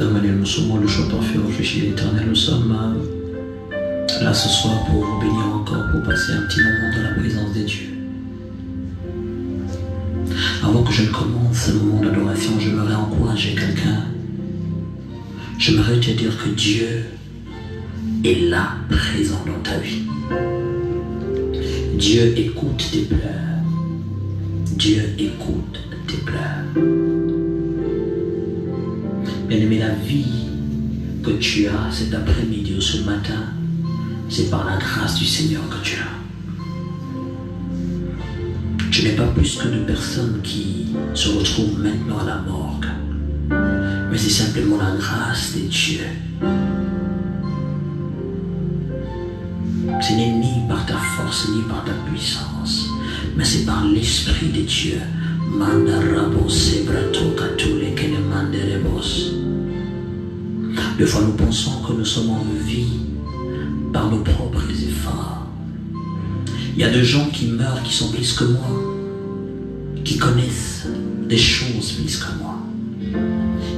Manuel Moussouma, le chanteur fait réfléchir l'Éternel. Nous sommes là ce soir pour vous bénir encore, pour passer un petit moment dans la présence de Dieu. Avant que je ne commence ce moment d'adoration, j'aimerais encourager quelqu'un. J'aimerais te dire que Dieu est là, présent dans ta vie. Dieu écoute tes pleurs. Dieu écoute tes pleurs. Bien-aimé, la vie que tu as cet après-midi ou ce matin, c'est par la grâce du Seigneur que tu as. Tu n'es pas plus que de personnes qui se retrouvent maintenant à la morgue, mais c'est simplement la grâce de Dieu. Ce n'est ni par ta force ni par ta puissance, mais c'est par l'Esprit de Dieu. Des fois nous pensons que nous sommes en vie par nos propres efforts. Il y a des gens qui meurent qui sont plus que moi, qui connaissent des choses plus que moi,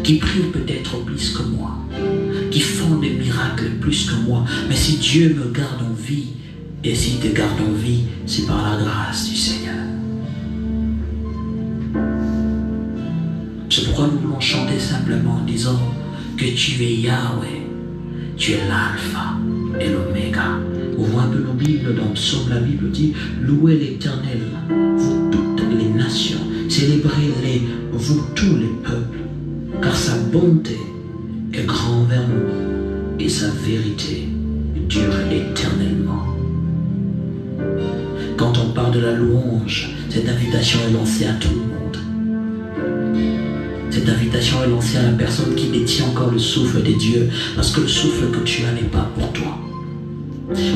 qui prient peut-être plus que moi, qui font des miracles plus que moi. Mais si Dieu me garde en vie, et s'il te garde en vie, c'est par la grâce du Seigneur. C'est pourquoi nous voulons chanter simplement en disant que tu es Yahweh, tu es l'alpha et l'oméga. Ouvrons un peu nos Bibles dans Psaume, la Bible dit « Louez l'Éternel, vous toutes les nations, célébrez-les, vous tous les peuples, car sa bonté est grande vers nous et sa vérité dure éternellement. » Quand on parle de la louange, cette invitation est lancée à tout le monde. Cette invitation est lancée à la personne qui détient encore le souffle de Dieu, parce que le souffle que tu as n'est pas pour toi.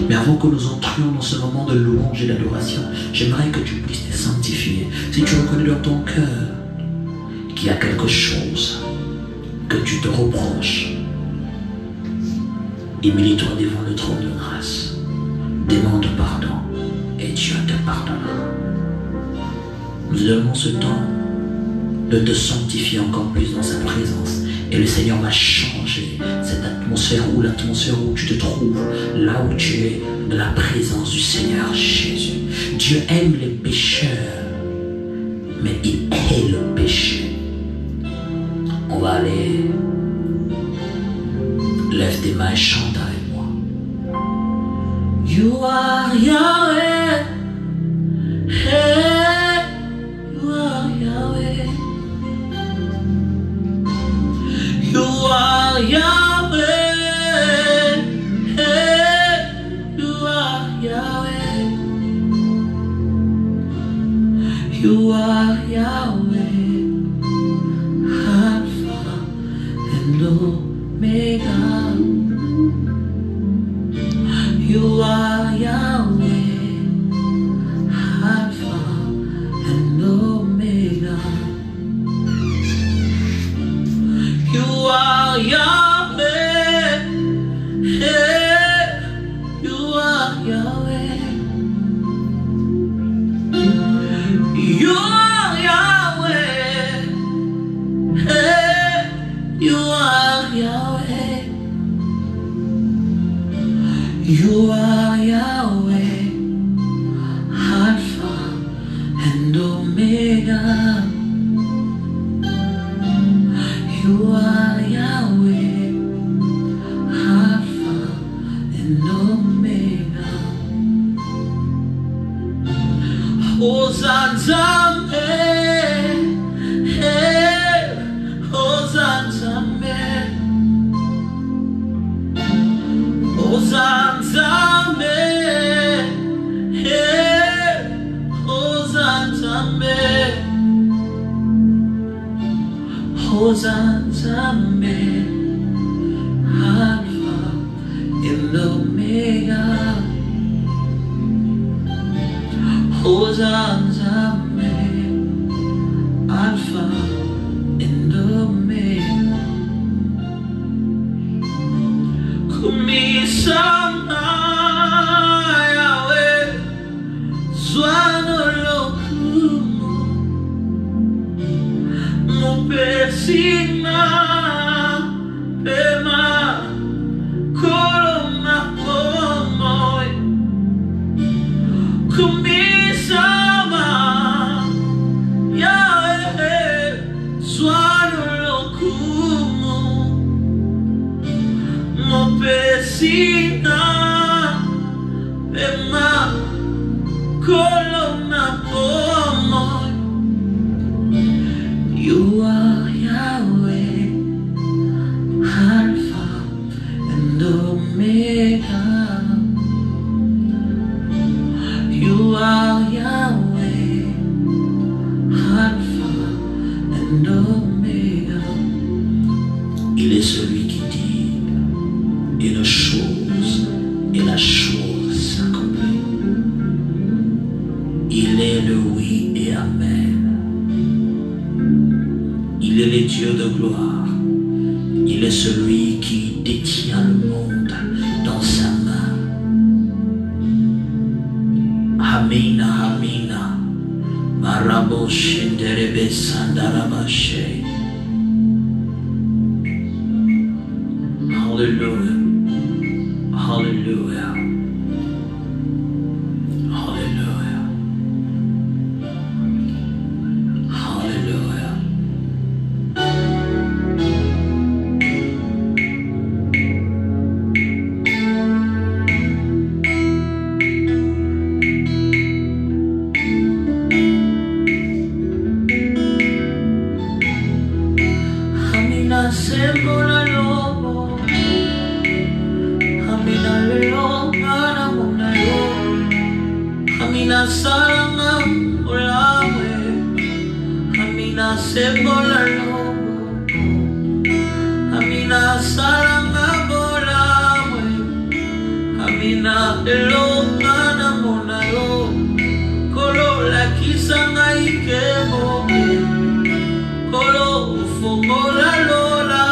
Mais avant que nous entrions dans ce moment de louange et d'adoration, j'aimerais que tu puisses te sanctifier. Si tu reconnais dans ton cœur qu'il y a quelque chose que tu te reproches, humilie-toi devant le trône de grâce, demande pardon et Dieu te pardonnera. Nous donnons ce temps de te sanctifier encore plus dans sa présence. Et le Seigneur va changer cette atmosphère ou l'atmosphère où tu te trouves, là où tu es, de la présence du Seigneur Jésus. Dieu aime les pécheurs, mais il hait le péché. On va aller, lève tes mains et chante avec moi. You are Yahweh, hey, you are Yahweh. You are Yahweh, hey, you are Yahweh. You are Yahweh, Alpha and Omega. You are Yahweh, Alpha and Omega. You are Yahweh, hey, you are Yahweh. You are Yahweh, hey, you are Yahweh. You are Yahweh, Alpha and Omega. You are Yahweh, Alpha and Omega. Hosanna, hey, Hosanna, Hosanna, hey, Hosanna. Hosanna, Alpha and Omega. Hosanna, Alpha and Omega. Kumisama Yahweh, Zwano Lokumo, Mupesima sina Pema Kolona Pomo. You are Yahweh, Alpha and Omega. You are Yahweh, Alpha and Omega. Il est celui qui dit une chose et la chose s'accomplit. Il est le oui et amen. Il est le Dieu de gloire. Il est celui qui détient le monde dans sa main. Amina, Amina. Marabo Shenderebe Sandarabashe. Hallelujah. Hallelujah. Hallelujah. Hallelujah. Amina sembola lobo. Amina lelo kana munayo. Amina salanga olawe. Amina sembola lobo. Amina salanga bolawe. Amina lelo kana munayo. Kolo la kisanga ikemo. Kolo ufongola lola.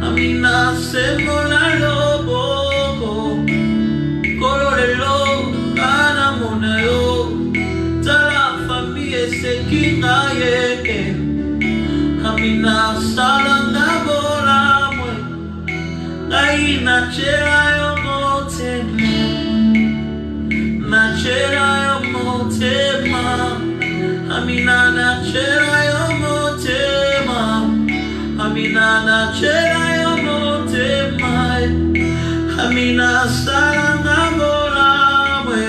Amina semola lobo. Kolo lelo kana munayo. Tala famille sekinga ye. Amina salanga bola mwe. Gaina chera yo motema. Na chera yo motema. Amina na chera yo motema. Amina na chera yo motema. Amina salanga bola mwe.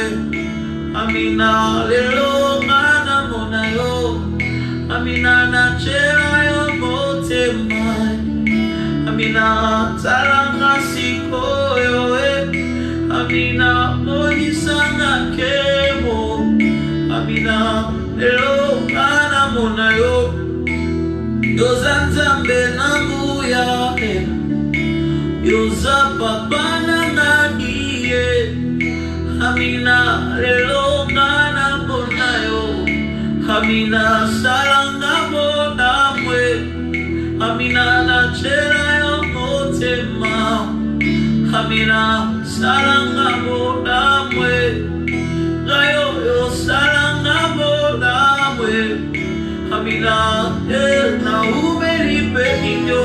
Amina lelo kana munayo. Amina na chera yo motema. Amina salanga sikoyo. Amina mohisanga kemo. Amina lelo kana munayo. Yoza nzambe na nguya. Yoza papa na nadiye. Amina lelo kana munayo. Amina salanga bodamwe. Amina na chera yo motema. Amina salanga bodamwe. Gayo yo salanga bodamwe. Amina na umeri pekinyo.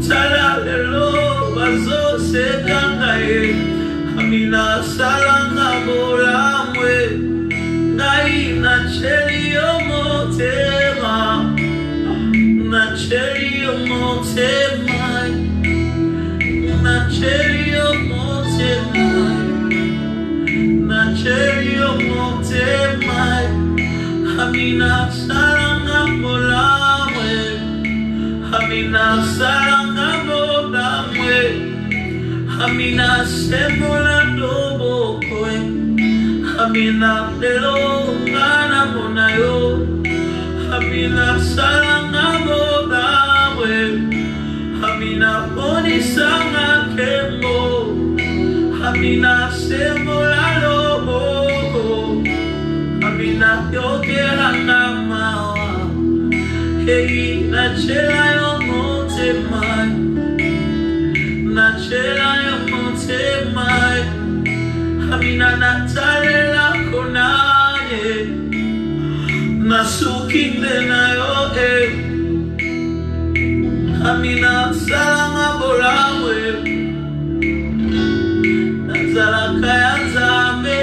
Sala lelo bazo sekangaye. Amina salanga bodamwe. Gai na cheri yo motema. Na cheri yo motema. Na cheri yo motema. Na cheri yo motema. Amina salanga bolamwe. Amina salanga bolamwe. Amina semola dobo koe. Amina lelo kana munayo. Amina salanga bolamwe. Amina boni sanga kemo. Amina semola lobo. Amina yokera namawa. Hey na chela yo motema. Na chela yo motema. Amina natalela konaye. Nasukinde na yo Amina salanga bolawe. Nazala kaya nzambe.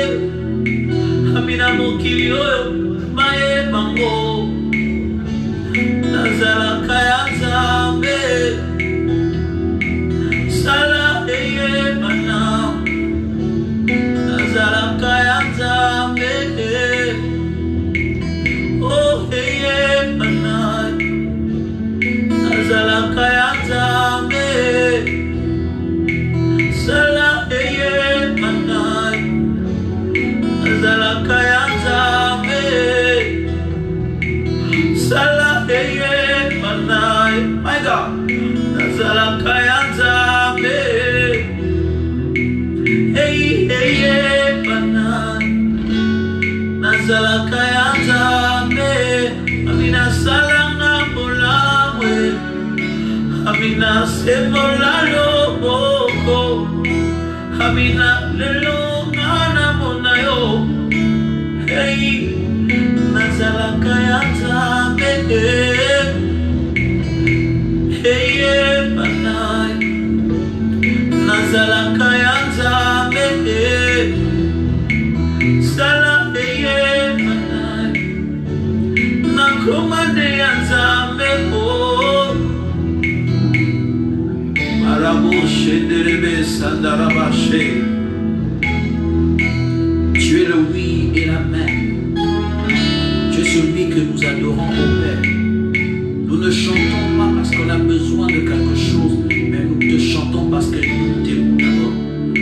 Amina mokili oyo maye bango. Nazala kaya nzambe. Sala nazalaka ya Nzambe. Hey, hey, hey, bana, nazalaka ya Nzambe. Amina salanga bolamwe, amina semola loboko, amina lelo ngana monayo. Hey, nazalaka ya Nzambe. Hey, hey, bana, nazalaka ya Nzambe. Sala, hey, hey, bana, nakomande ya Nzambe. Oh, maraboshe derebe sandarabashe. Tu es le oui et l'amen. Tu es celui que nous adorons au Père. Nous ne chantons pas parce qu'on a besoin de quelque chose, mais nous te chantons parce que nous t'aimons d'abord,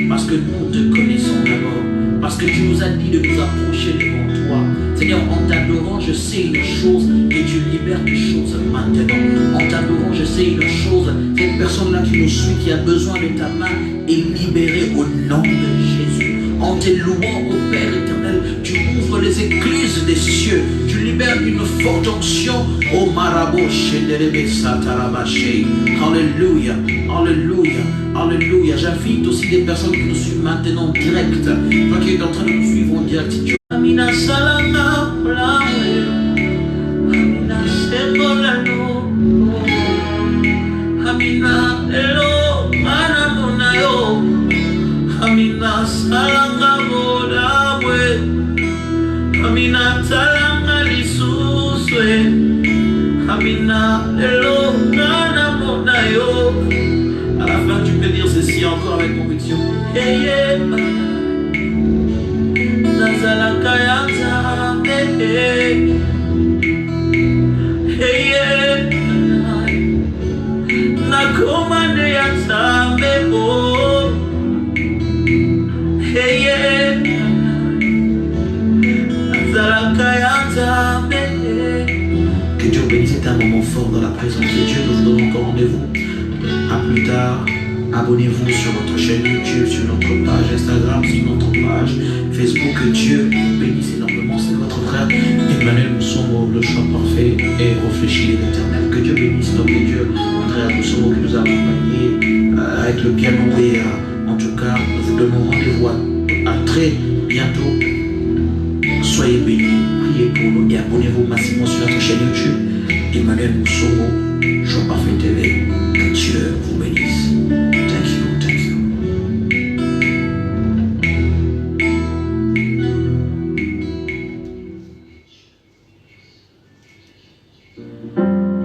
parce que nous te connaissons d'abord, parce que tu nous as dit de nous approcher devant toi. Seigneur, en t'adorant, je sais une chose, que tu libères des choses maintenant. En t'adorant, je sais une chose, cette personne-là qui nous suit, qui a besoin de ta main, est libérée au nom de Jésus. En te louant au Père éternel, tu ouvres les écluses des cieux, tu libères une forte onction. Oh Marabo Shenderebe Satarabaché. Alléluia, Alléluia, Alléluia. J'invite aussi des personnes qui nous suivent maintenant en direct. Toi qui es en train de nous suivre en direct. Amina Salama Amina Semolano Amina Elo Manamonayo Amina Salanga Bodabwe Amina Salanga Lisuswe Amina Elo Manamonayo. À la fin tu peux dire ceci encore avec conviction. Hey, yeah. Nazalaka ya Nzambe. Hey, yeah. Nakomande ya Nzambe. Oh. Hey, yeah. Nazalaka ya Nzambe. Que Dieu bénisse. C'est un moment fort dans la présence de Dieu. Nous vous donnons encore rendez-vous. À plus tard. Abonnez-vous sur notre chaîne YouTube, sur notre page Instagram, sur notre page Facebook. Que Dieu bénisse énormément. C'est votre frère Emmanuel Moussomo, le choix parfait et réfléchi l'éternel. Que Dieu bénisse notre Dieu, Andrea Moussomo qui nous a accompagnés avec le piano. Et en tout cas, nous vous donnons rendez-vous à très bientôt. Soyez bénis, priez pour nous et abonnez-vous massivement sur notre chaîne YouTube Emmanuel Moussomo, choix parfait TV. Que Dieu vous bénisse. Thank you, thank you.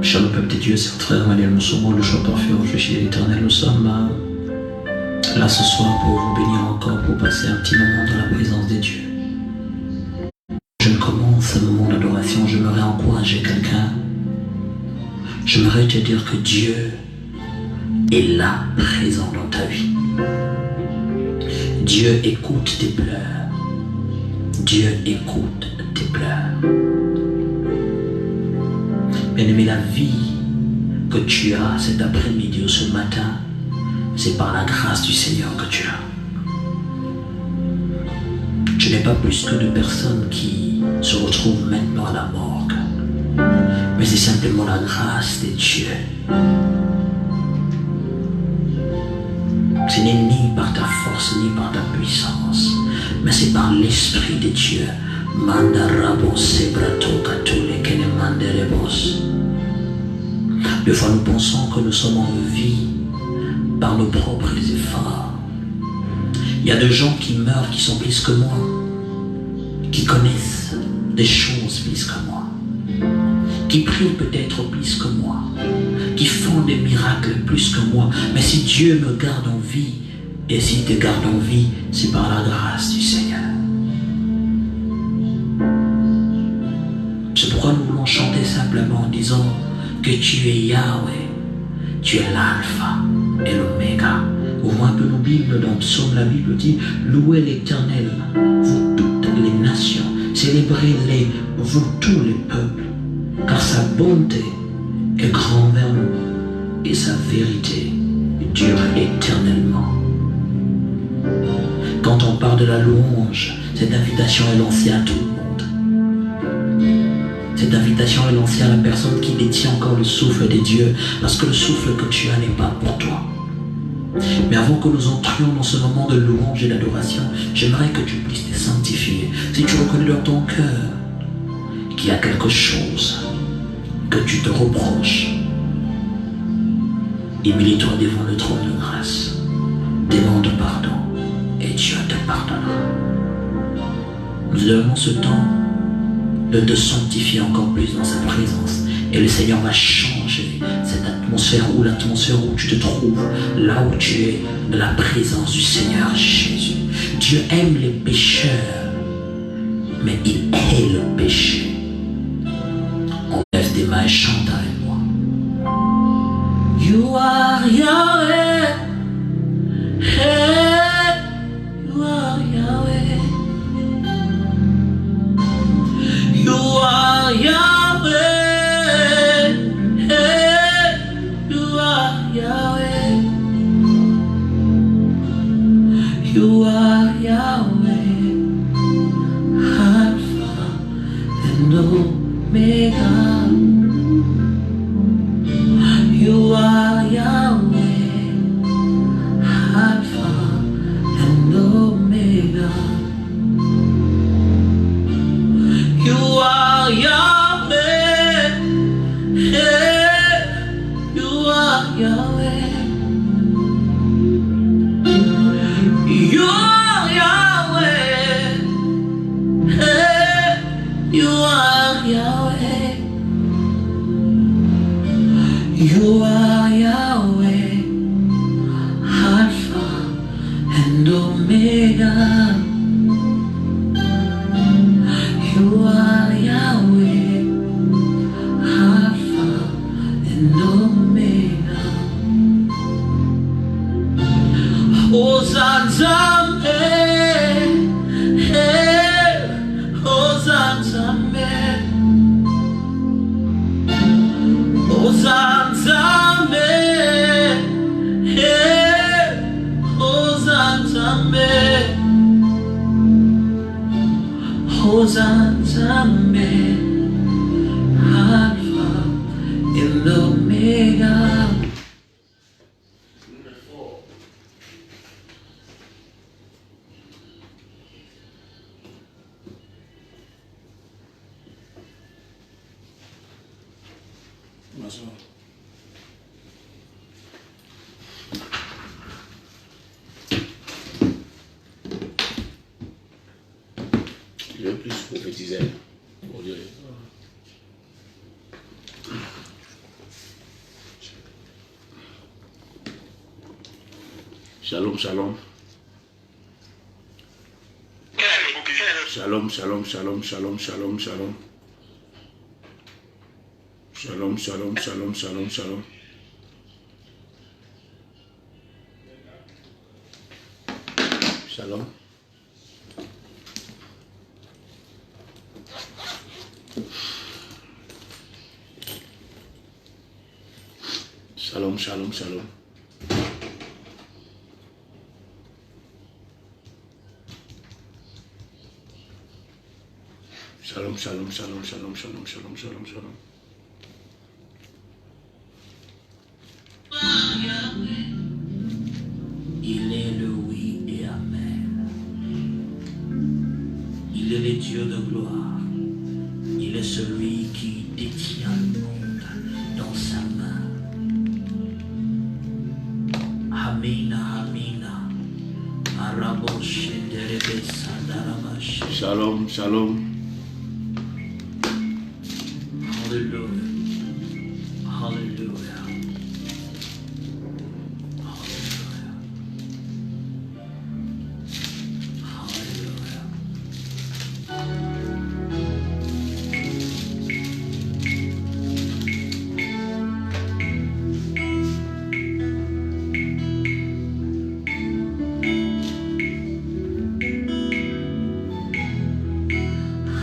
Shalom peuple de Dieu, c'est votre frère Emmanuel Moussomo, le choix parfait, réfléchi à l'éternel. Nous sommes là ce soir pour vous bénir encore, pour passer un petit moment dans la présence de Dieu. Je commence ce moment d'adoration, j'aimerais encourager quelqu'un. J'aimerais te dire que Dieu est là, présent dans ta vie. Dieu écoute tes pleurs. Dieu écoute tes pleurs. Bien-aimé, la vie que tu as cet après-midi ou ce matin, c'est par la grâce du Seigneur que tu as. Je n'ai pas plus que de personnes qui se retrouvent maintenant à la morgue, mais c'est simplement la grâce de Dieu. Ce n'est ni par ta force, ni par ta puissance, mais c'est par l'Esprit de Dieu. Des fois, nous pensons que nous sommes en vie par nos propres efforts. Il y a des gens qui meurent, qui sont plus que moi, qui connaissent des choses plus que moi, qui prient peut-être plus que moi, qui font des miracles plus que moi. Mais si Dieu me garde en vie, et s'il te garde en vie, c'est par la grâce du Seigneur. C'est pourquoi nous voulons chanter simplement en disant que tu es Yahweh, tu es l'alpha et l'oméga. Ouvrons un peu nos Bibles dans le psaume, la Bible dit « Louez l'Éternel, vous toutes les nations, célébrez-les, vous tous les peuples, car sa bonté est grande vers nous et sa vérité durent éternellement. Quand on parle de la louange, cette invitation est lancée à tout le monde. Cette invitation est lancée à la personne qui détient encore le souffle des dieux, parce que le souffle que tu as n'est pas pour toi. Mais avant que nous entrions dans ce moment de louange et d'adoration, j'aimerais que tu puisses te sanctifier. Si tu reconnais dans ton cœur qu'il y a quelque chose que tu te reproches, humilie-toi devant le trône de grâce. Demande pardon et Dieu te pardonnera. Nous avons ce temps de te sanctifier encore plus dans sa présence. Et le Seigneur va changer cette atmosphère ou l'atmosphère où tu te trouves, là où tu es, de la présence du Seigneur Jésus. Dieu aime les pécheurs, mais il hait le péché. On lève tes mains et chante avec moi. You are Yahweh, hey, you are Yahweh, you are Yahweh, hey, you are Yahweh, you are Yahweh, Alpha and Omega. You are Yahweh, Alpha and Omega. You are Yahweh, hey, you are Yahweh. You are Yahweh, hey, you are Yahweh. You are Yahweh, Alpha and Omega. You are Yahweh, Alpha and Omega. Hosanna, hey, Hosanna, Hosanna, hey, Hosanna, Hosanna, Alpha and Omega. Je veux plus prophétiser. Pour dire. Shalom, shalom. Shalom, shalom, shalom, shalom, shalom, shalom. Shalom, shalom, shalom, shalom, shalom. Shalom. Shalom, shalom, shalom. Shalom, shalom, shalom, shalom, shalom, shalom, shalom, shalom. Il est le oui et amen. Il est le Dieu de gloire. Il est celui qui détient le monde dans sa main. Amina, Amina. Arabosh, Derebe, Sandaramash. Shalom, shalom. Hallelujah. Hallelujah. Hallelujah. Hallelujah.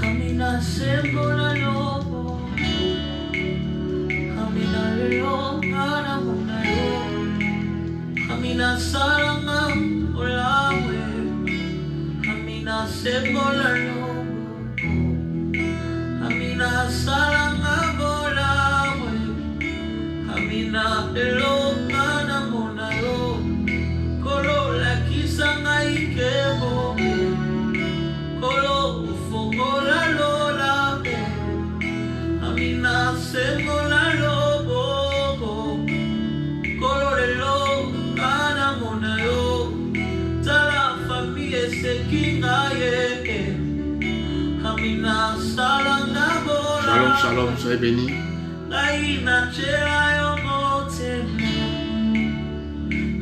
Amina, sembora lobo. Amina salanga olawe. Amina sebola lobo. Amina salanga bolawe. Amina eloka na mona yo. Kolo la kisanga ikebo. Kolo ufogola lola. Amina sebola lobo. Kolo lelo kana mona yo. Tala famille sekinga ye. Amina salanga bola. Shalom, shalom, soyez bénis. Na chera yo motema.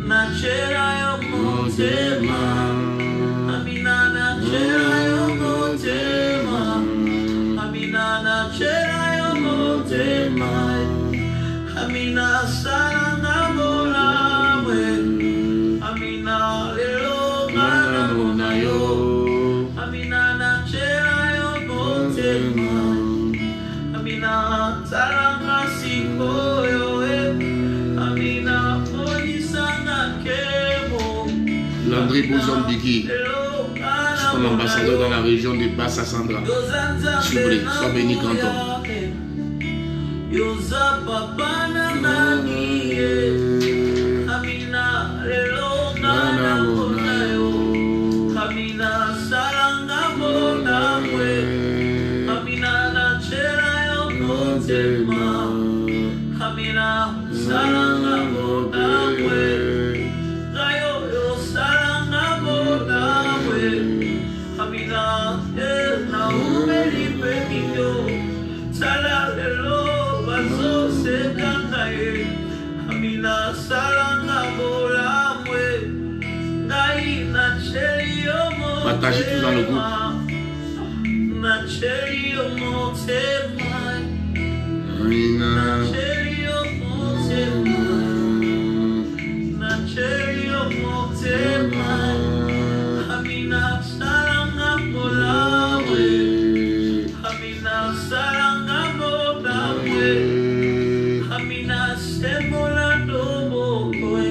Na chera yo motema. Amina na chera yo motema. Amina na chera yo motema. Amina salanga bola we. Amina lelo kana mona yo. Amina na chera yo motema. Amina salanga siko yo Amina ponisanga kemo. Landry Bouzambiki, je suis comme ambassadeur dans la région de Bassa Sandra. Soubré, sois béni canton. Yoza papa na nani Amina lelo na mona yo. Amina salanga mona we. Amina na chera yo motema. Amina salanga mona we. Rayo yo salanga mona we. Amina na umeli pekio. Sala lelo bazo sekanga ye. Amina salanga mona we. Ngai na cheri yo motema. Partagez tout dans le groupe. Na cheri yo motema. Amina. Na cheri yo motema. Na cheri yo motema. Amina salanga mola we. Amina salanga mola we. Amina semola dobo we.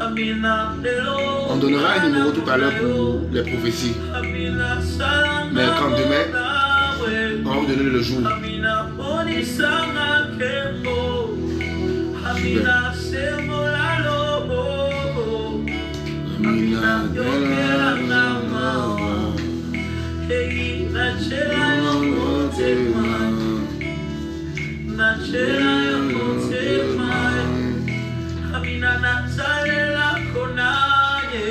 Amina delo. On donnera un numéro tout à l'heure pour les prophéties. Amina salanga. Mais quand demain, mola we. on va vous donner le jour. Amina ponisanga kembo. Amina semola lobo. Amina yokera nama. Hey, na chera yo motema. Na chera yo motema. Amina na zalela konaye.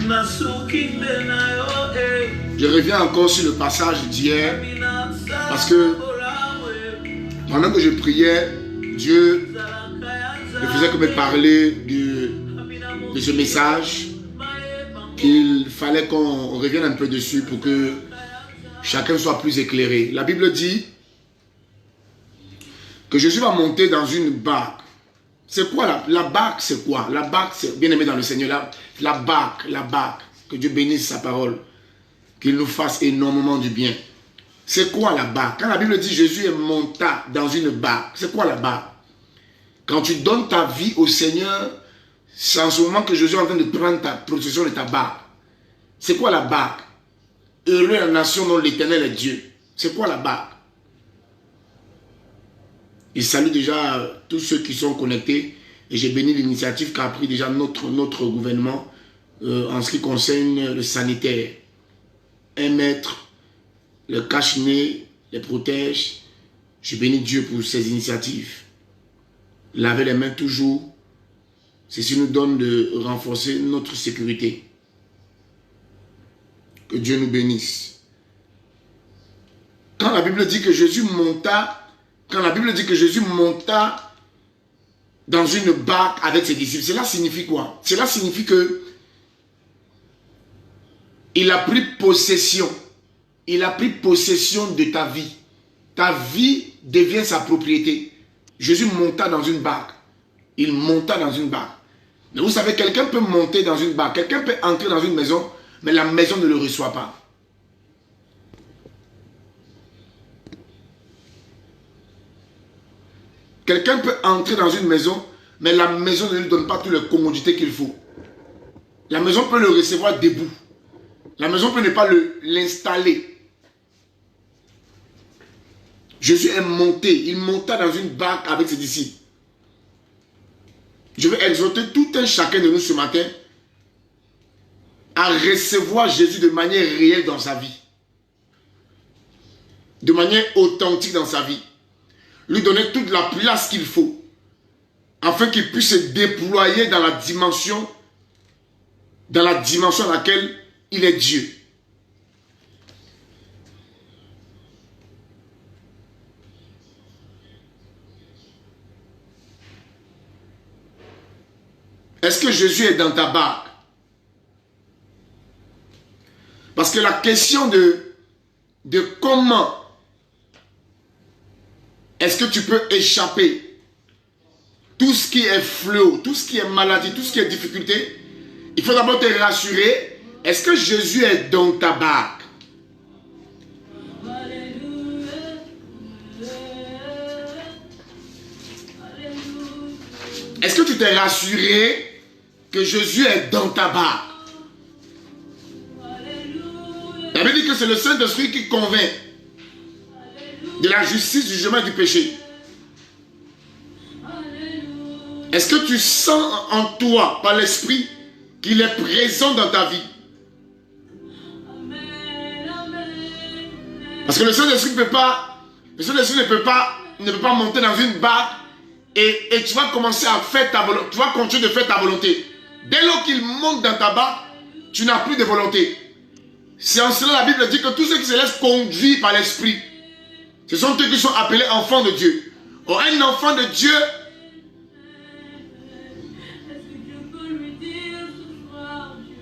Na suki bena yo Je reviens encore sur le passage d'hier parce que pendant que je priais, Dieu ne faisait que me parler de ce message, qu'il fallait qu'on revienne un peu dessus pour que chacun soit plus éclairé. La Bible dit que Jésus va monter dans une barque. C'est quoi la barque? C'est quoi? La barque, c'est bien aimé dans le Seigneur. La barque, que Dieu bénisse sa parole, qu'il nous fasse énormément du bien. C'est quoi la barque? Quand la Bible dit Jésus est monté dans une barque, c'est quoi la barque? Quand tu donnes ta vie au Seigneur, c'est en ce moment que Jésus est en train de prendre ta possession de ta barque. C'est quoi la barque? Heureux la nation dont l'Éternel est Dieu. C'est quoi la barque? Il salue déjà tous ceux qui sont connectés et j'ai béni l'initiative qu'a pris déjà notre gouvernement en ce qui concerne le sanitaire. 1 mètre, le cache-nez, les protège. Je bénis Dieu pour ces initiatives. Laver les mains toujours, ceci nous donne de renforcer notre sécurité. Que Dieu nous bénisse. Quand la Bible dit que Jésus monta, dans une barque avec ses disciples, cela signifie quoi? Cela signifie que il a pris possession. Il a pris possession de ta vie. Ta vie devient sa propriété. Jésus monta dans une barque. Il monta dans une barque. Mais vous savez, quelqu'un peut monter dans une barque. Quelqu'un peut entrer dans une maison, mais la maison ne le reçoit pas. Quelqu'un peut entrer dans une maison, mais la maison ne lui donne pas toutes les commodités qu'il faut. La maison peut le recevoir debout. La maison peut ne pas l'installer. Jésus est monté. Il monta dans une barque avec ses disciples. Je vais exhorter tout un chacun de nous ce matin à recevoir Jésus de manière réelle dans sa vie. De manière authentique dans sa vie. Lui donner toute la place qu'il faut afin qu'il puisse se déployer dans la dimension dans laquelle il est Dieu. Est-ce que Jésus est dans ta barque? Parce que la question de comment est-ce que tu peux échapper tout ce qui est fléau, tout ce qui est maladie, tout ce qui est difficulté, il faut d'abord te rassurer. Est-ce que Jésus est dans ta barque? Est-ce que tu t'es rassuré que Jésus est dans ta barque? La Bible dit que c'est le Saint-Esprit qui convainc de la justice, du jugement et du péché. Est-ce que tu sens en toi, par l'Esprit, qu'il est présent dans ta vie? Parce que le Saint-Esprit ne peut pas monter dans une barque et tu vas commencer à faire ta volonté. Tu vas continuer de faire ta volonté. Dès lors qu'il monte dans ta barque, tu n'as plus de volonté. C'est en cela la Bible dit que tous ceux qui se laissent conduire par l'Esprit, ce sont eux qui sont appelés enfants de Dieu. Or, un enfant de Dieu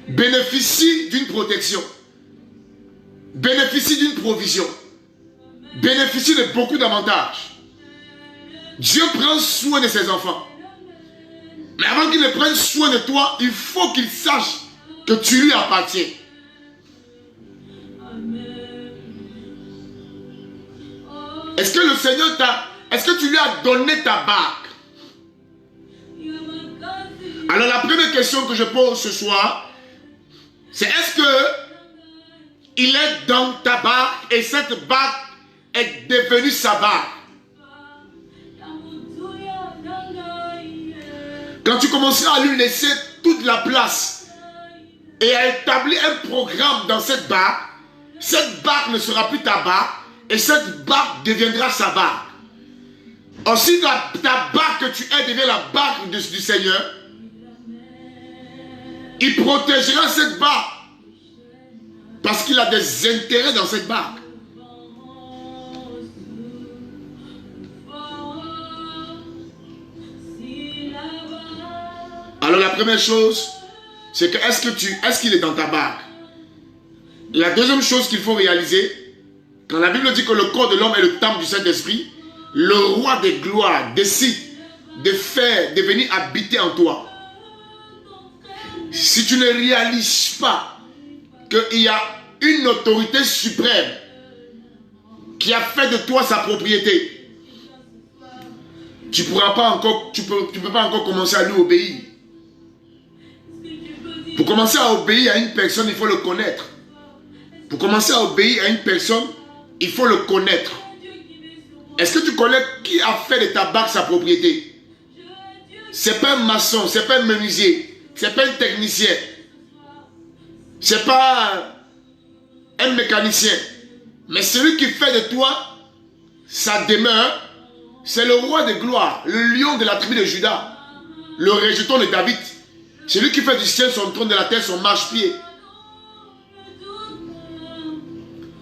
bénéficie d'une protection, bénéficie d'une provision, bénéficie de beaucoup d'avantages. Dieu prend soin de ses enfants. Mais avant qu'il ne prenne soin de toi, il faut qu'il sache que tu lui appartiens. Est-ce que le Seigneur est-ce que tu lui as donné ta barque? Alors la première question que je pose ce soir, c'est est-ce que il est dans ta barque et cette barque est devenue sa barque? Quand tu commenceras à lui laisser toute la place et à établir un programme dans cette barque ne sera plus ta barque et cette barque deviendra sa barque. Aussi ta barque que tu es devient la barque du Seigneur, il protégera cette barque parce qu'il a des intérêts dans cette barque. Alors la première chose, c'est que est-ce qu'il est dans ta barque? La deuxième chose qu'il faut réaliser, quand la Bible dit que le corps de l'homme est le temple du Saint-Esprit, le roi des gloires décide de venir habiter en toi. Si tu ne réalises pas qu'il y a une autorité suprême qui a fait de toi sa propriété, tu ne peux pas encore commencer à lui obéir. Pour commencer à obéir à une personne, il faut le connaître. Pour commencer à obéir à une personne, il faut le connaître. Est-ce que tu connais qui a fait de ta barque sa propriété? C'est pas un maçon, c'est pas un menuisier, c'est pas un technicien, c'est pas un mécanicien. Mais celui qui fait de toi sa demeure, c'est le roi de gloire, le lion de la tribu de Juda, le rejeton de David. C'est lui qui fait du ciel son trône, de la terre son marchepied.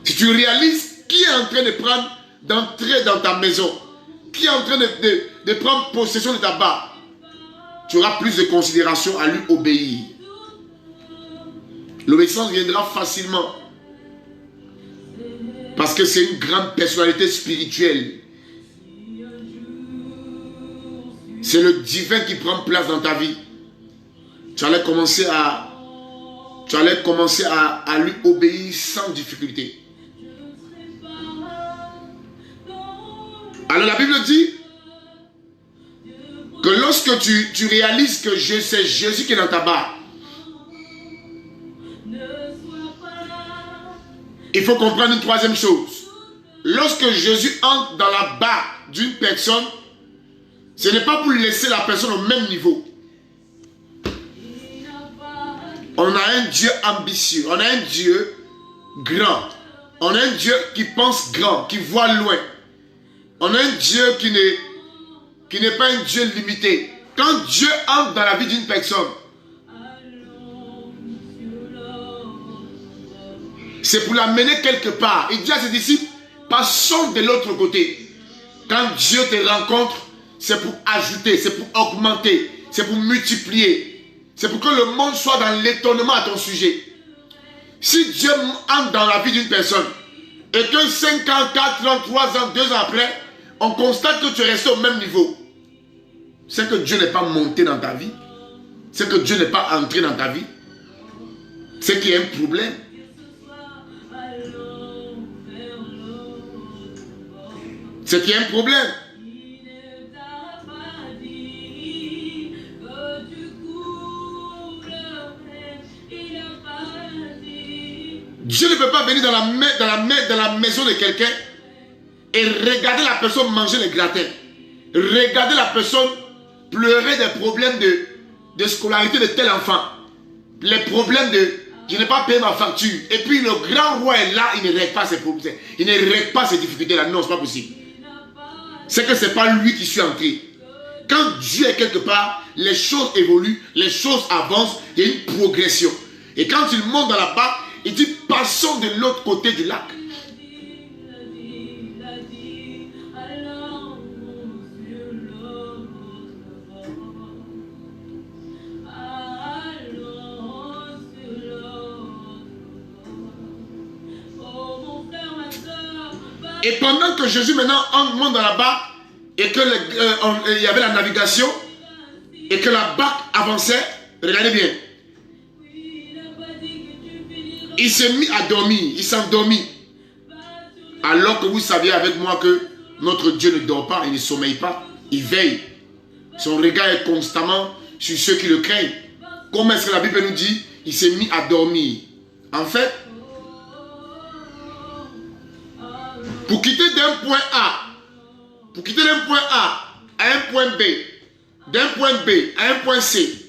Si tu réalises qui est en train d'entrer dans ta maison, qui est en train de prendre possession de ta barque, tu auras plus de considération à lui obéir. L'obéissance viendra facilement. Parce que c'est une grande personnalité spirituelle. C'est le divin qui prend place dans ta vie. Tu allais commencer à lui obéir sans difficulté. Alors la Bible dit que lorsque tu réalises que c'est Jésus qui est dans ta barque, il faut comprendre une troisième chose. Lorsque Jésus entre dans la barque d'une personne, ce n'est pas pour laisser la personne au même niveau. On a un Dieu ambitieux, on a un Dieu grand, on a un Dieu qui pense grand, qui voit loin. On a un Dieu qui n'est pas un Dieu limité. Quand Dieu entre dans la vie d'une personne, c'est pour l'amener quelque part. Il dit à ses disciples, passons de l'autre côté. Quand Dieu te rencontre, c'est pour ajouter, c'est pour augmenter, c'est pour multiplier. C'est pour que le monde soit dans l'étonnement à ton sujet. Si Dieu entre dans la vie d'une personne, et que 5 ans, 4 ans, 3 ans, 2 ans après, on constate que tu es resté au même niveau, c'est que Dieu n'est pas monté dans ta vie, c'est que Dieu n'est pas entré dans ta vie, c'est qu'il y a un problème. C'est qu'il y a un problème. Dieu ne peut pas venir dans la maison de quelqu'un et regarder la personne manger les gratins. Regarder la personne pleurer des problèmes de scolarité de tel enfant. Les problèmes de je n'ai pas payé ma facture. Et puis le grand roi est là, il ne règle pas ses problèmes. Il ne règle pas ces difficultés-là. Non, ce n'est pas possible. C'est que ce n'est pas lui qui suis entré. Quand Dieu est quelque part, les choses évoluent, les choses avancent, il y a une progression. Et quand il monte dans la barque, il dit passons de l'autre côté du lac. Et pendant que Jésus maintenant monte dans la barque et que il y avait la navigation et que la barque avançait, regardez bien. Il s'est mis à dormir, il s'endormit. Alors que vous saviez avec moi que notre Dieu ne dort pas, il ne sommeille pas, il veille. Son regard est constamment sur ceux qui le craignent. Comment est-ce que la Bible nous dit? Il s'est mis à dormir. En fait, pour quitter d'un point A, à un point B, d'un point B à un point C,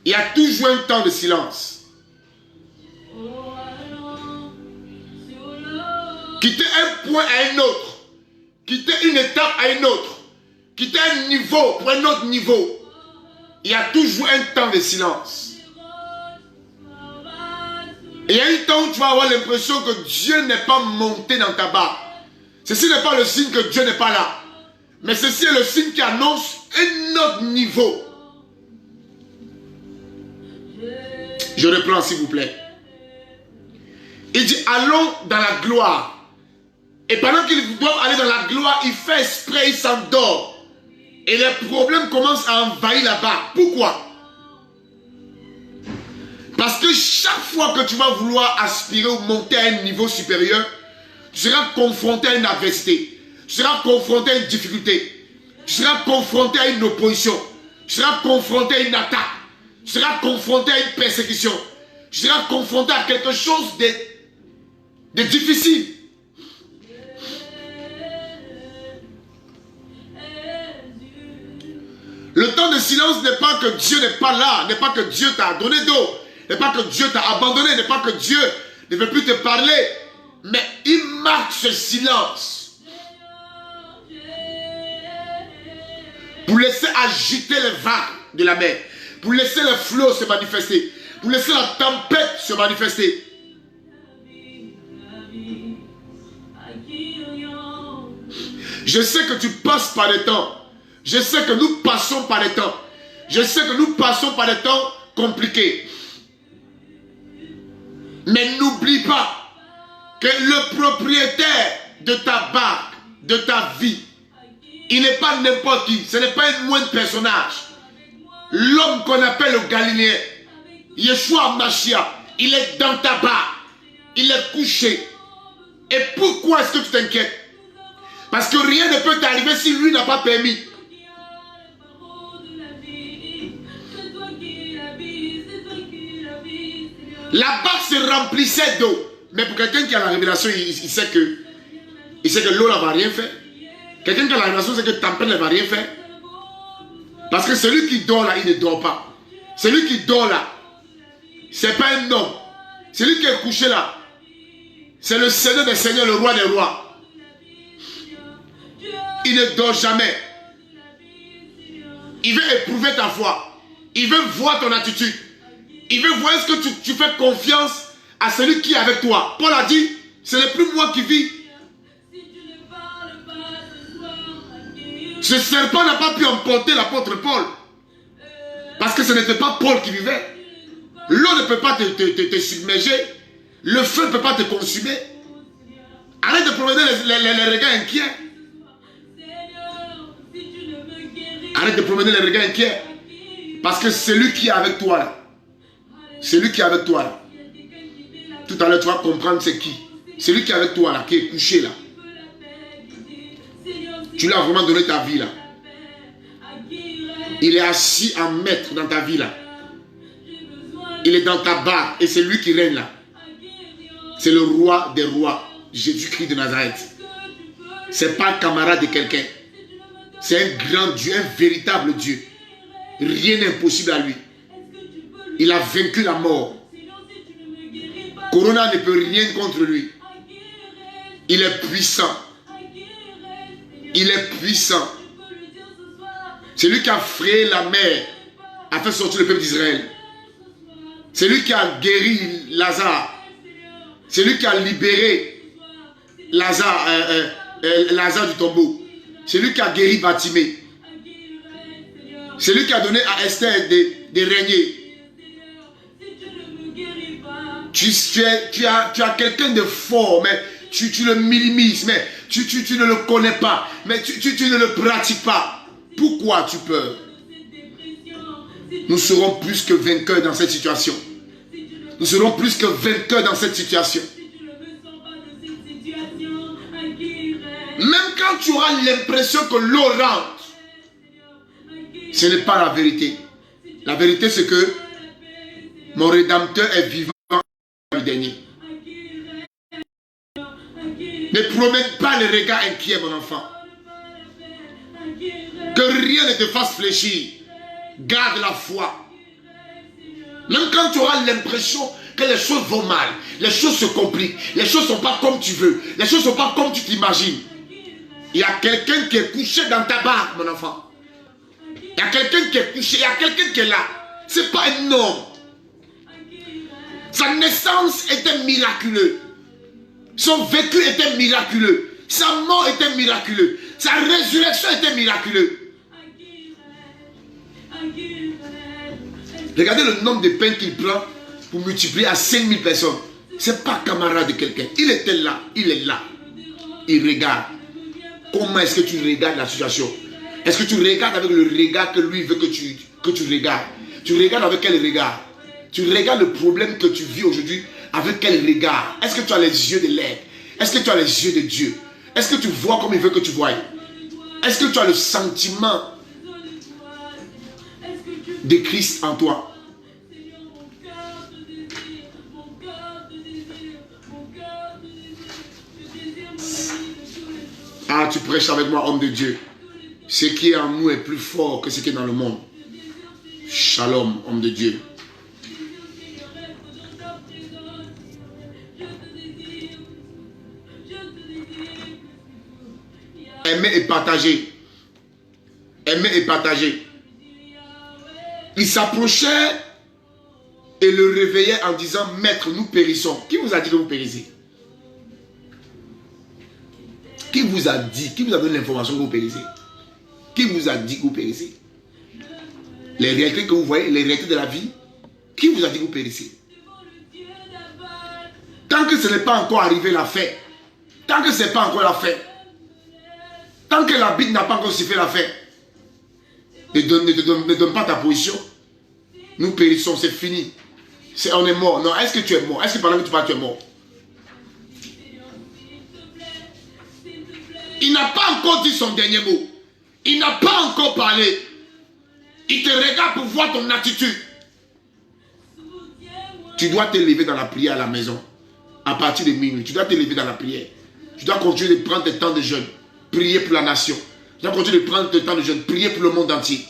il y a toujours un temps de silence. Quitter un point à un autre, quitter une étape à une autre, quitter un niveau pour un autre niveau, il y a toujours un temps de silence. Et il y a un temps où tu vas avoir l'impression que Dieu n'est pas monté dans ta barque. Ceci n'est pas le signe que Dieu n'est pas là. Mais ceci est le signe qui annonce un autre niveau. Je reprends s'il vous plaît. Il dit allons dans la gloire. Et pendant qu'ils doivent aller dans la gloire, il fait exprès, il s'endort. Et les problèmes commencent à envahir la barque. Pourquoi? Parce que chaque fois que tu vas vouloir aspirer ou monter à un niveau supérieur, tu seras confronté à une adversité. Tu seras confronté à une difficulté. Tu seras confronté à une opposition. Tu seras confronté à une attaque. Tu seras confronté à une persécution. Tu seras confronté à quelque chose de difficile. Le temps de silence n'est pas que Dieu n'est pas là, n'est pas que Dieu t'a donné d'eau, n'est pas que Dieu t'a abandonné, n'est pas que Dieu ne veut plus te parler, mais il marque ce silence pour laisser agiter les vagues de la mer, pour laisser le flot se manifester, pour laisser la tempête se manifester. Je sais que tu passes par des temps. Je sais que nous passons par des temps. Je sais que nous passons par des temps compliqués. Mais n'oublie pas que le propriétaire de ta barque, de ta vie, il n'est pas n'importe qui. Ce n'est pas un moindre personnage. L'homme qu'on appelle le Galiléen, Yeshua Mashiach, il est dans ta barque. Il est couché. Et pourquoi est-ce que tu t'inquiètes? Parce que rien ne peut t'arriver si lui n'a pas permis. La barque se remplissait d'eau. Mais pour quelqu'un qui a la révélation, il sait que l'eau ne va rien faire. Quelqu'un qui a la révélation sait que tempête ne va rien faire. Parce que celui qui dort là, il ne dort pas. Celui qui dort là, ce n'est pas un homme. Celui qui est couché là, c'est le Seigneur des Seigneurs, le Roi des Rois. Il ne dort jamais. Il veut éprouver ta foi. Il veut voir ton attitude. Il veut voir est-ce que tu fais confiance à celui qui est avec toi. Paul a dit, ce n'est plus moi qui vis. Ce serpent n'a pas pu emporter l'apôtre Paul. Parce que ce n'était pas Paul qui vivait. L'eau ne peut pas te submerger. Le feu ne peut pas te consumer. Arrête de promener les regards inquiets. Arrête de promener les regards inquiets. Parce que celui qui est avec toi là, celui qui est avec toi là, tout à l'heure tu vas comprendre c'est qui. Celui qui est avec toi là, qui est couché là. Tu lui as vraiment donné ta vie là. Il est assis en maître dans ta vie là. Il est dans ta barque et c'est lui qui règne là. C'est le roi des rois, Jésus-Christ de Nazareth. C'est pas le camarade de quelqu'un. C'est un grand Dieu, un véritable Dieu. Rien n'est impossible à lui. Il a vaincu la mort. Corona ne peut rien contre lui. Il est puissant. Il est puissant. C'est lui qui a frayé la mer, a fait sortir le peuple d'Israël. C'est lui qui a guéri Lazare. C'est lui qui a libéré Lazare du tombeau. C'est lui qui a guéri Batimée. C'est lui qui a donné à Esther de régner. Tu as quelqu'un de fort, mais tu le minimises, mais tu ne le connais pas, mais tu ne le pratiques pas. Pourquoi tu peurs? Nous serons plus que vainqueurs dans cette situation. Nous serons plus que vainqueurs dans cette situation. Même quand tu auras l'impression que l'eau rentre, ce n'est pas la vérité. La vérité, c'est que mon Rédempteur est vivant le dernier. Ne promène pas les regards inquiets, mon enfant. Que rien ne te fasse fléchir. Garde la foi. Même quand tu auras l'impression que les choses vont mal, les choses se compliquent, les choses ne sont pas comme tu veux, les choses ne sont pas comme tu t'imagines. Il y a quelqu'un qui est couché dans ta barque, mon enfant. Il y a quelqu'un qui est couché, il y a quelqu'un qui est là. Ce n'est pas un homme. Sa naissance était miraculeuse. Son vécu était miraculeux. Sa mort était miraculeuse. Sa résurrection était miraculeuse. Regardez le nombre de pains qu'il prend pour multiplier à 5000 personnes. Ce n'est pas camarade de quelqu'un. Il était là. Il est là. Il regarde. Comment est-ce que tu regardes la situation? Est-ce que tu regardes avec le regard que lui veut que tu regardes? Tu regardes avec quel regard? Tu regardes le problème que tu vis aujourd'hui avec quel regard? Est-ce que tu as les yeux de l'aigle? Est-ce que tu as les yeux de Dieu? Est-ce que tu vois comme il veut que tu voies? Est-ce que tu as le sentiment de Christ en toi? Ah, tu prêches avec moi, homme de Dieu. Ce qui est en nous est plus fort que ce qui est dans le monde. Shalom, homme de Dieu. Aimer et partager. Aimer et partager. Il s'approchait et le réveillait en disant, Maître, nous périssons. Qui vous a dit que vous périssez? Qui vous a dit? Qui vous a donné l'information que vous périssez? Qui vous a dit que vous périssez? Les réalités que vous voyez, les réalités de la vie. Qui vous a dit que vous périssez? Tant que ce n'est pas encore arrivé la fête, tant que ce n'est pas encore la fête, tant que la bite n'a pas encore sifflé la fête, ne donne pas ta position. Nous périssons, c'est fini. On est mort. Non, est-ce que tu es mort? Est-ce que pendant que tu parles, tu es mort? Il n'a pas encore dit son dernier mot. Il n'a pas encore parlé. Il te regarde pour voir ton attitude. Tu dois te lever dans la prière à la maison. À partir de minuit, tu dois te lever dans la prière. Tu dois continuer de prendre tes temps de jeûne. Prier pour la nation. Tu dois continuer de prendre tes temps de jeûne. Prier pour le monde entier.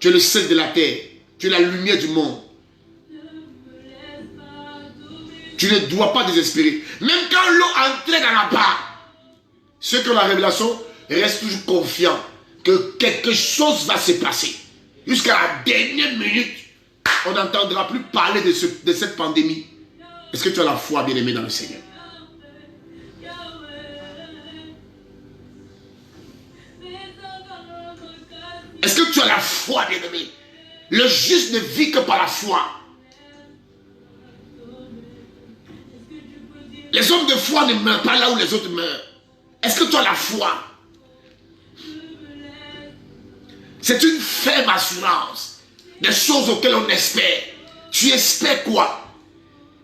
Tu es le sel de la terre. Tu es la lumière du monde. Tu ne dois pas désespérer. Même quand l'eau entrait dans la barre, ceux qui ont la révélation restent toujours confiants que quelque chose va se passer. Jusqu'à la dernière minute, on n'entendra plus parler de cette pandémie. Est-ce que tu as la foi, bien-aimé, dans le Seigneur? Est-ce que tu as la foi, bien-aimé? Le juste ne vit que par la foi. Les hommes de foi ne meurent pas là où les autres meurent. Est-ce que tu as la foi? C'est une ferme assurance des choses auxquelles on espère. Tu espères quoi?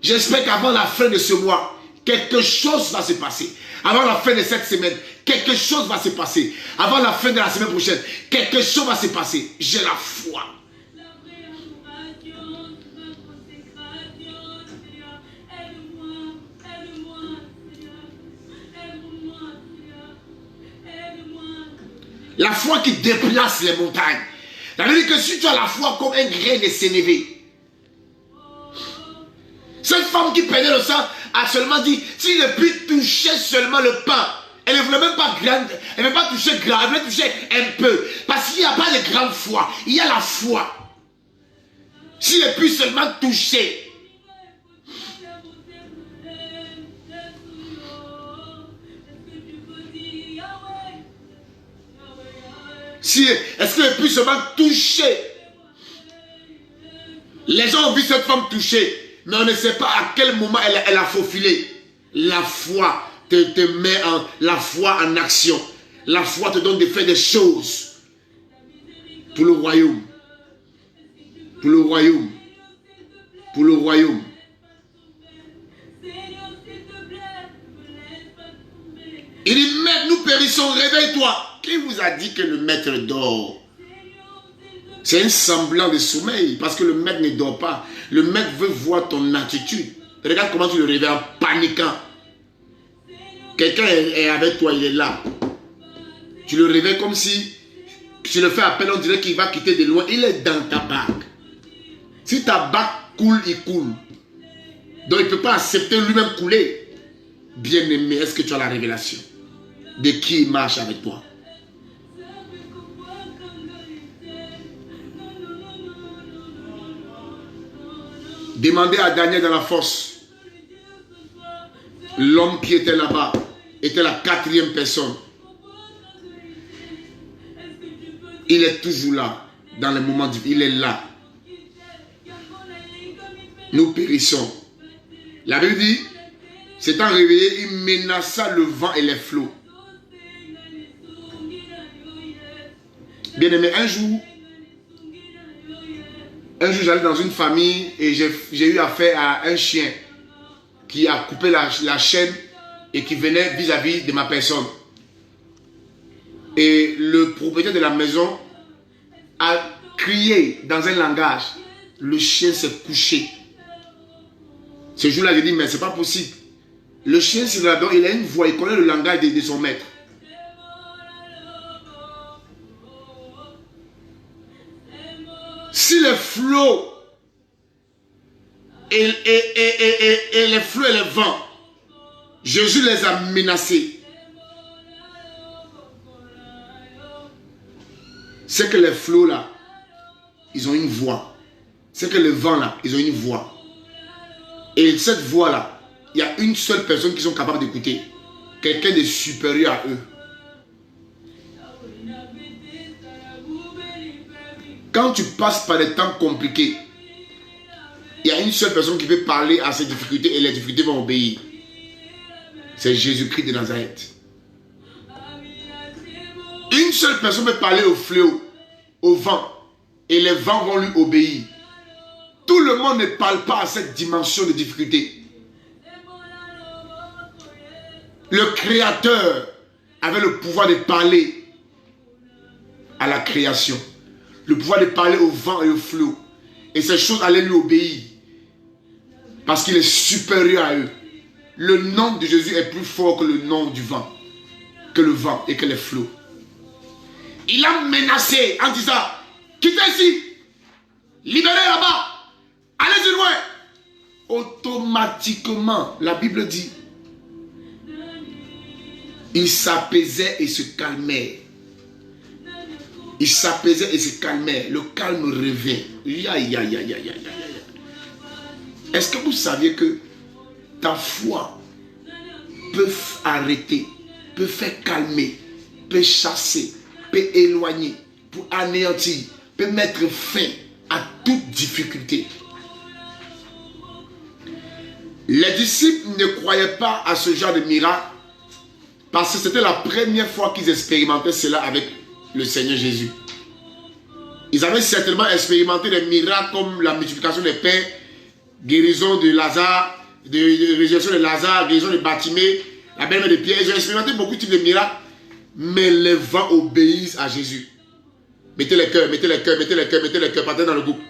J'espère qu'avant la fin de ce mois, quelque chose va se passer. Avant la fin de cette semaine, quelque chose va se passer. Avant la fin de la semaine prochaine, quelque chose va se passer. J'ai la foi. La foi qui déplace les montagnes. Ça veut dire que si tu as la foi comme un grain de sénévé. Cette femme qui perdait le sang a seulement dit, s'il ne peut toucher seulement le pain, elle ne voulait même pas grande, elle ne voulait pas toucher grand, elle voulait toucher un peu. Parce qu'il n'y a pas de grande foi, il y a la foi. S'il ne peut seulement toucher. Est-ce qu'elle peut seulement toucher? Les gens ont vu cette femme toucher, mais on ne sait pas à quel moment elle a faufilé. La foi te met la foi en action. La foi te donne de faire des choses pour le royaume. Pour le royaume. Pour le royaume. Il dit, maître, nous périssons, réveille-toi. Qui vous a dit que le maître dort? C'est un semblant de sommeil, parce que le maître ne dort pas. Le maître veut voir ton attitude. Regarde comment tu le réveilles en paniquant. Quelqu'un est avec toi, il est là. Tu le réveilles comme si tu le fais appel, on dirait qu'il va quitter de loin. Il est dans ta bague. Si ta bague coule, il coule. Donc il ne peut pas accepter lui-même couler. Bien-aimé, est-ce que tu as la révélation de qui marche avec toi? Demandez à Daniel dans la fosse. L'homme qui était là-bas était la 4e personne. Il est toujours là. Dans les moments difficiles, il est là. Nous périssons. La Bible dit, s'étant réveillé, il menaça le vent et les flots. Bien-aimé, un jour, j'allais dans une famille et j'ai eu affaire à un chien qui a coupé la chaîne et qui venait vis-à-vis de ma personne. Et le propriétaire de la maison a crié dans un langage. Le chien s'est couché. Ce jour-là, j'ai dit, mais c'est pas possible. Le chien, c'est là-dedans, il a une voix, il connaît le langage de son maître. Si les flots et les flots et les vents, Jésus les a menacés. C'est que les flots là, ils ont une voix. C'est que les vents là, ils ont une voix. Et cette voix là, il y a une seule personne qui sont capables d'écouter. Quelqu'un de supérieur à eux. Quand tu passes par des temps compliqués, il y a une seule personne qui peut parler à ces difficultés et les difficultés vont obéir. C'est Jésus-Christ de Nazareth. Une seule personne peut parler au fléau, au vent, et les vents vont lui obéir. Tout le monde ne parle pas à cette dimension de difficulté. Le Créateur avait le pouvoir de parler à la création. Le pouvoir de parler au vent et au flot. Et ces choses allaient lui obéir. Parce qu'il est supérieur à eux. Le nom de Jésus est plus fort que le nom du vent. Que le vent et que les flots. Il a menacé en disant, quittez ici, libérez là-bas, allez-y loin. Automatiquement, la Bible dit, il s'apaisait et se calmait. Il s'apaisait et se calmait. Le calme revient. Est-ce que vous saviez que ta foi peut arrêter, peut faire calmer, peut chasser, peut éloigner, pour anéantir, peut mettre fin à toute difficulté? Les disciples ne croyaient pas à ce genre de miracle parce que c'était la première fois qu'ils expérimentaient cela avec le Seigneur Jésus. Ils avaient certainement expérimenté des miracles comme la multiplication des pains, guérison de Lazare, de résurrection de Lazare, guérison de Bartimée, la belle-mère de Pierre. Ils ont expérimenté beaucoup de types de miracles, mais les vents obéissent à Jésus. Mettez les cœurs, mettez les cœurs, mettez les cœurs, mettez les cœurs, partez dans le groupe.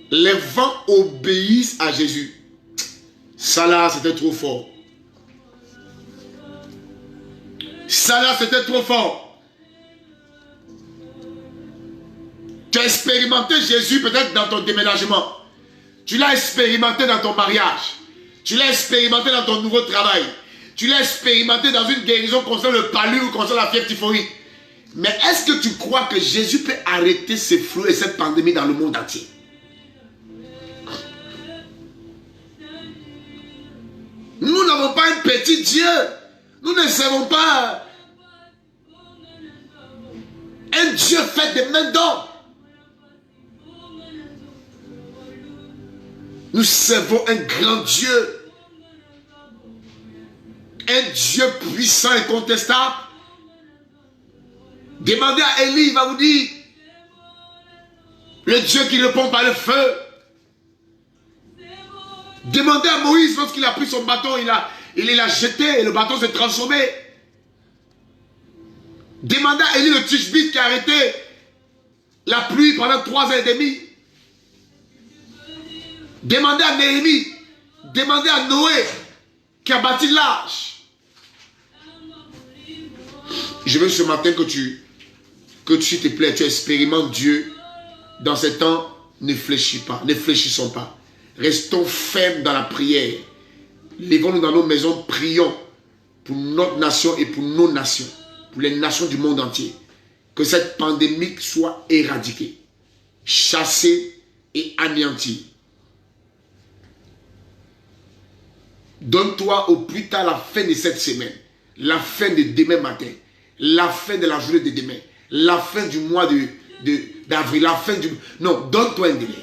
Les vents obéissent à Jésus. Ça là, c'était trop fort. Ça là, c'était trop fort. Tu as expérimenté Jésus peut-être dans ton déménagement. Tu l'as expérimenté dans ton mariage. Tu l'as expérimenté dans ton nouveau travail. Tu l'as expérimenté dans une guérison concernant le palu ou concernant la fièvre typhoïde. Mais est-ce que tu crois que Jésus peut arrêter ces flux et cette pandémie dans le monde entier? Nous n'avons pas un petit Dieu. Nous ne servons pas un Dieu fait de mains d'homme. Nous servons un grand Dieu. Un Dieu puissant et incontestable. Demandez à Élie, il va vous dire. Le Dieu qui répond par le feu. Demandez à Moïse lorsqu'il a pris son bâton, il l'a jeté et le bâton s'est transformé. Demandez à Élie le Tishbite qui a arrêté la pluie pendant 3 ans et demi. Demandez à Néhémie. Demandez à Noé qui a bâti l'arche. Je veux ce matin que tu te plais, tu expérimentes Dieu dans ces temps. Ne fléchis pas, ne fléchissons pas. Restons fermes dans la prière. Levons-nous dans nos maisons, prions pour notre nation et pour nos nations, pour les nations du monde entier. Que cette pandémie soit éradiquée, chassée et anéantie. Donne-toi au plus tard la fin de cette semaine, la fin de demain matin, la fin de la journée de demain, la fin du mois d'avril, la fin du... Non, donne-toi un délai.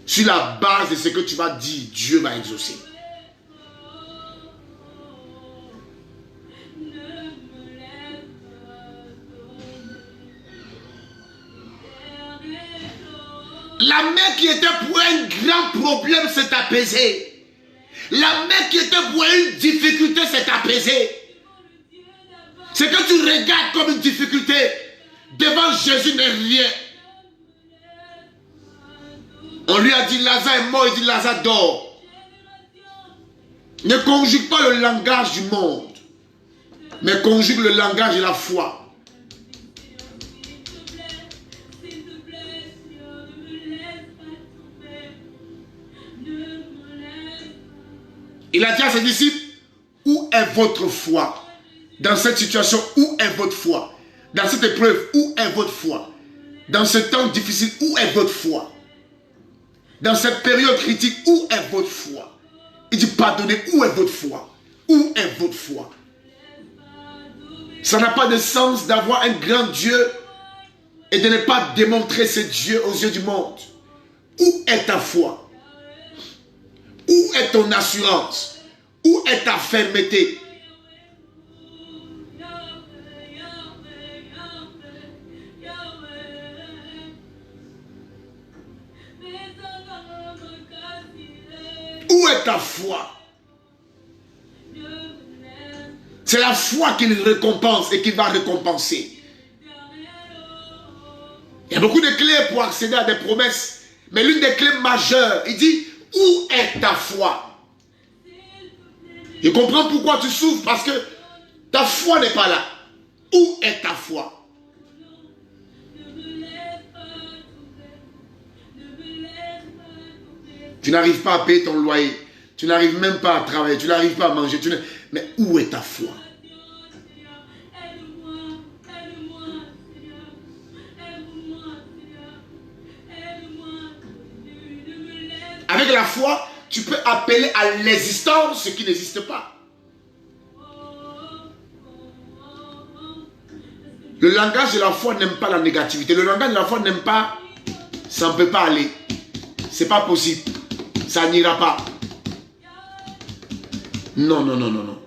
Sur la base de ce que tu vas dire, Dieu va exaucer. La mer qui était pour un grand problème s'est apaisée. La mer qui était pour une difficulté s'est apaisée. Ce que tu regardes comme une difficulté, devant Jésus n'est rien. On lui a dit Lazare est mort, il dit Lazare dort. Ne conjugue pas le langage du monde, mais conjugue le langage de la foi. Il a dit à ses disciples, où est votre foi? Dans cette situation, où est votre foi? Dans cette épreuve, où est votre foi? Dans ce temps difficile, où est votre foi? Dans cette période critique, où est votre foi? Il dit, pardonnez, où est votre foi? Où est votre foi? Ça n'a pas de sens d'avoir un grand Dieu et de ne pas démontrer ce Dieu aux yeux du monde. Où est ta foi? Où est ton assurance? Où est ta fermeté? Où est ta foi? C'est la foi qu'il récompense et qu'il va récompenser. Il y a beaucoup de clés pour accéder à des promesses. Mais l'une des clés majeures, il dit, Où est ta foi? Je comprends pourquoi tu souffres, parce que ta foi n'est pas là. Où est ta foi? Tu n'arrives pas à payer ton loyer. Tu n'arrives même pas à travailler. Tu n'arrives pas à manger. Mais où est ta foi? Avec la foi, tu peux appeler à l'existence ce qui n'existe pas. Le langage de la foi n'aime pas la négativité. Le langage de la foi n'aime pas, ça ne peut pas aller. C'est pas possible. Ça n'ira pas. Non, non, non, non, non.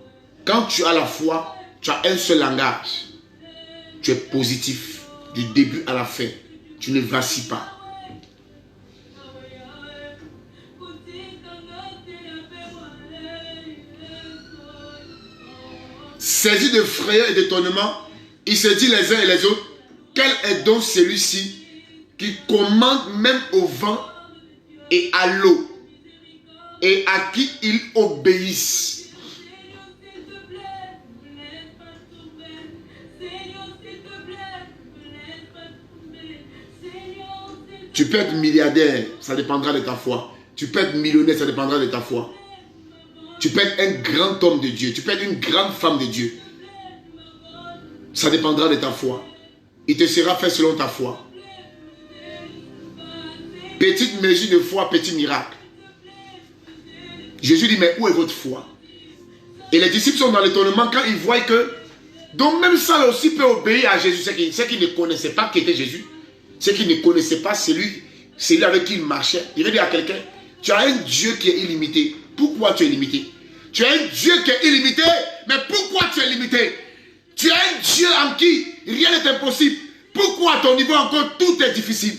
Quand tu as la foi, tu as un seul langage. Tu es positif du début à la fin. Tu ne vacilles pas. Saisi de frayeur et d'étonnement, ils se disent les uns et les autres, quel est donc celui-ci qui commande même au vent et à l'eau et à qui ils obéissent? Tu peux être milliardaire, ça dépendra de ta foi. Tu peux être millionnaire, ça dépendra de ta foi. Tu peux être un grand homme de Dieu. Tu peux être une grande femme de Dieu. Ça dépendra de ta foi. Il te sera fait selon ta foi. Petite mesure de foi, petit miracle. Jésus dit, mais où est votre foi? Et les disciples sont dans l'étonnement quand ils voient que, donc même ça aussi peut obéir à Jésus. Ceux qui ne connaissaient pas qui était Jésus, ceux qui ne connaissaient pas celui avec qui il marchait. Il va dire à quelqu'un, tu as un Dieu qui est illimité. Pourquoi tu es limité? Tu as un Dieu qui est illimité, mais pourquoi tu es limité? Tu as un Dieu en qui rien n'est impossible. Pourquoi à ton niveau encore tout est difficile?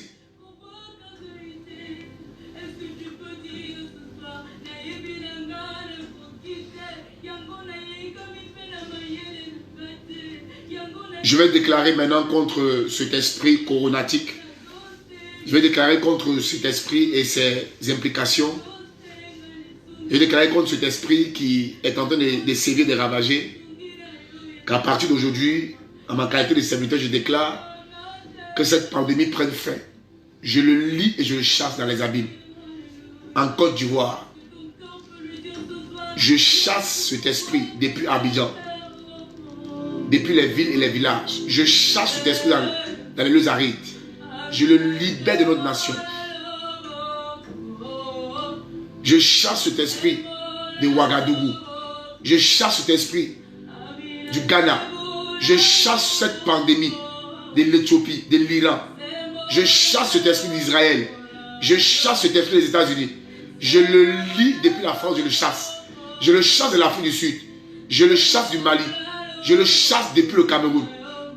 Je vais déclarer maintenant contre cet esprit coronatique. Je vais déclarer contre cet esprit et ses implications. Je vais déclarer contre cet esprit qui est en train de sévir, de ravager. Qu'à partir d'aujourd'hui, en ma qualité de serviteur, je déclare que cette pandémie prenne fin. Je le lis et je le chasse dans les abîmes. En Côte d'Ivoire, je chasse cet esprit depuis Abidjan, depuis les villes et les villages. Je chasse cet esprit dans les lieux arides. Je le libère de notre nation. Je chasse cet esprit de Ouagadougou. Je chasse cet esprit du Ghana. Je chasse cette pandémie de l'Éthiopie, de l'Iran. Je chasse cet esprit d'Israël. Je chasse cet esprit des États-Unis. Je le lis depuis la France, je le chasse. Je le chasse de l'Afrique du Sud. Je le chasse du Mali. Je le chasse depuis le Cameroun.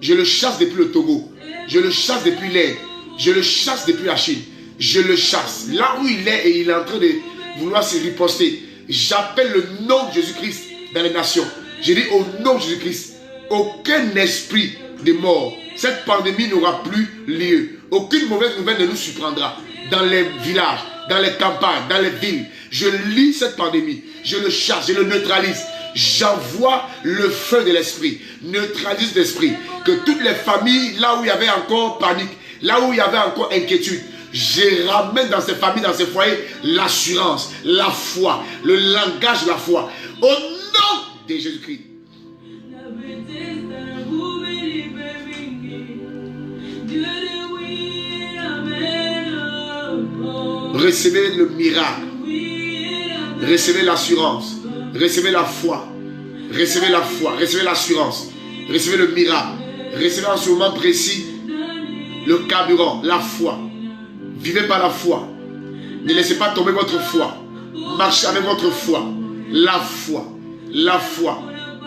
Je le chasse depuis le Togo. Je le chasse depuis l'Inde. Je le chasse depuis la Chine. Je le chasse. Là où il est et il est en train de vouloir se riposter, j'appelle le nom de Jésus-Christ dans les nations. Je dis au nom de Jésus-Christ, aucun esprit de mort, cette pandémie n'aura plus lieu. Aucune mauvaise nouvelle ne nous surprendra. Dans les villages, dans les campagnes, dans les villes, je lis cette pandémie. Je le chasse, je le neutralise. J'envoie le feu de l'esprit. Neutralise l'esprit. Que toutes les familles, là où il y avait encore panique, là où il y avait encore inquiétude, je ramène dans ces familles, dans ces foyers, l'assurance, la foi, le langage de la foi. Au nom de Jésus-Christ. Recevez le miracle. Recevez l'assurance. Recevez la foi. Recevez la foi. Recevez l'assurance. Recevez le miracle. Recevez en ce moment précis le carburant, la foi. Vivez par la foi. Ne laissez pas tomber votre foi. Marchez avec votre foi. La foi. La foi.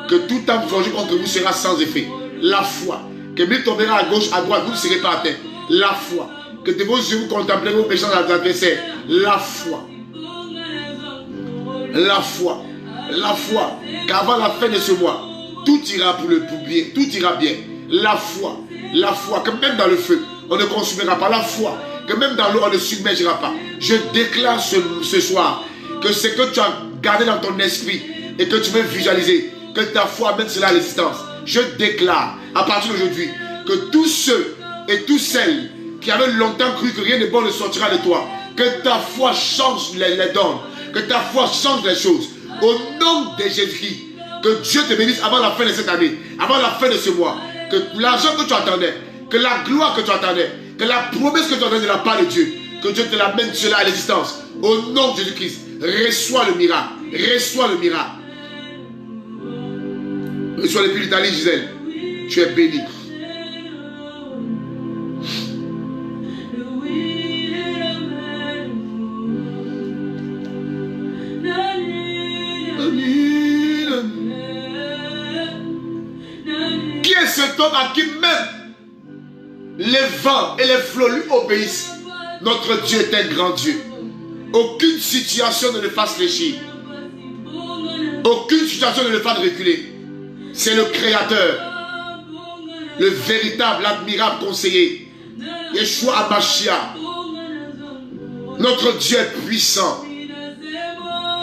Que tout âme forgé contre vous sera sans effet. La foi. Que mille tombera à gauche, à droite, vous ne serez pas atteint. La foi. Que de vos yeux vous contemplerez vos méchants adversaires. La foi. La foi. La foi. Qu'avant la fin de ce mois, tout ira pour bien. Tout ira bien. La foi. La foi. Que même dans le feu, on ne consumera pas. La foi. que même dans l'eau, on ne submergera pas. Je déclare ce soir que ce que tu as gardé dans ton esprit et que tu veux visualiser, que ta foi amène cela à l'existence. Je déclare à partir d'aujourd'hui que tous ceux et toutes celles qui avaient longtemps cru que rien de bon ne sortira de toi, que ta foi change les dons, que ta foi change les choses. Au nom de Jésus-Christ, que Dieu te bénisse avant la fin de cette année, avant la fin de ce mois, que l'argent que tu attendais, que la gloire que tu attendais, que la promesse que tu attendais de la part de Dieu, que Dieu te l'amène cela à l'existence. Au nom de Jésus-Christ, reçois le miracle, reçois le miracle. Reçois depuis l'Italie, Gisèle, tu es béni. Qui est cet homme à qui même les vents et les flots lui obéissent? Notre Dieu est un grand Dieu. Aucune situation ne le fasse fléchir. Aucune situation ne le fasse reculer. C'est le Créateur, le véritable, admirable conseiller, Yeshua Hamashiach. Notre Dieu est puissant.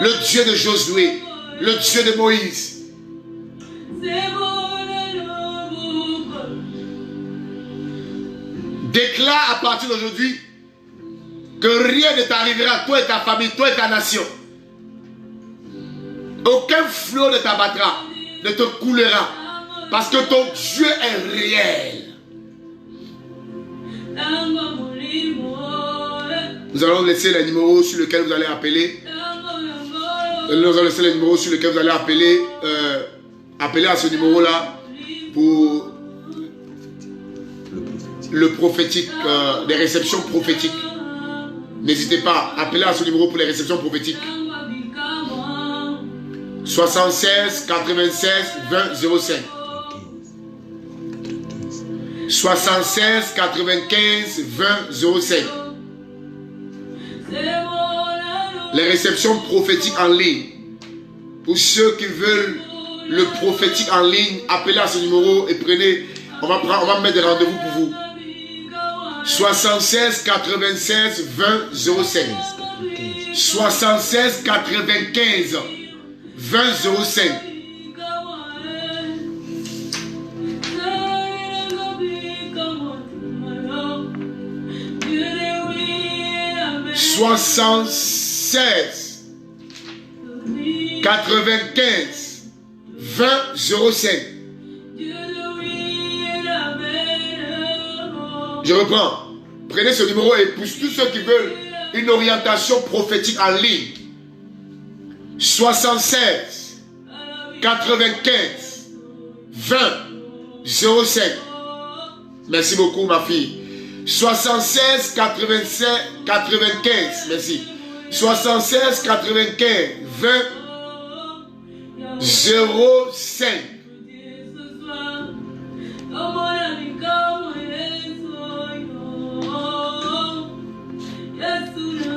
Le Dieu de Josué, le Dieu de Moïse. Déclare à partir d'aujourd'hui que rien ne t'arrivera, toi et ta famille, toi et ta nation. Aucun flot ne t'abattra, ne te coulera, parce que ton Dieu est réel. Nous allons laisser les numéros sur lesquels vous allez appeler. Nous allons laisser les numéros sur lesquels vous allez appeler. Appelez à ce numéro-là pour le prophétique, les réceptions prophétiques. N'hésitez pas, appelez à ce numéro pour les réceptions prophétiques. 76 96 20 05. 76 95 20 05. Les réceptions prophétiques en ligne. Pour ceux qui veulent le prophétique en ligne, appelez à ce numéro et prenez. On va mettre des rendez-vous pour vous. 76 96 20 05. 76 95 20 05. Soixante-seize 95 20 05. Je reprends. Prenez ce numéro et pour tous ceux qui veulent une orientation prophétique en ligne. 76 95 20 05. Merci beaucoup ma fille. 76 96 95. Merci. 76 95 20 05.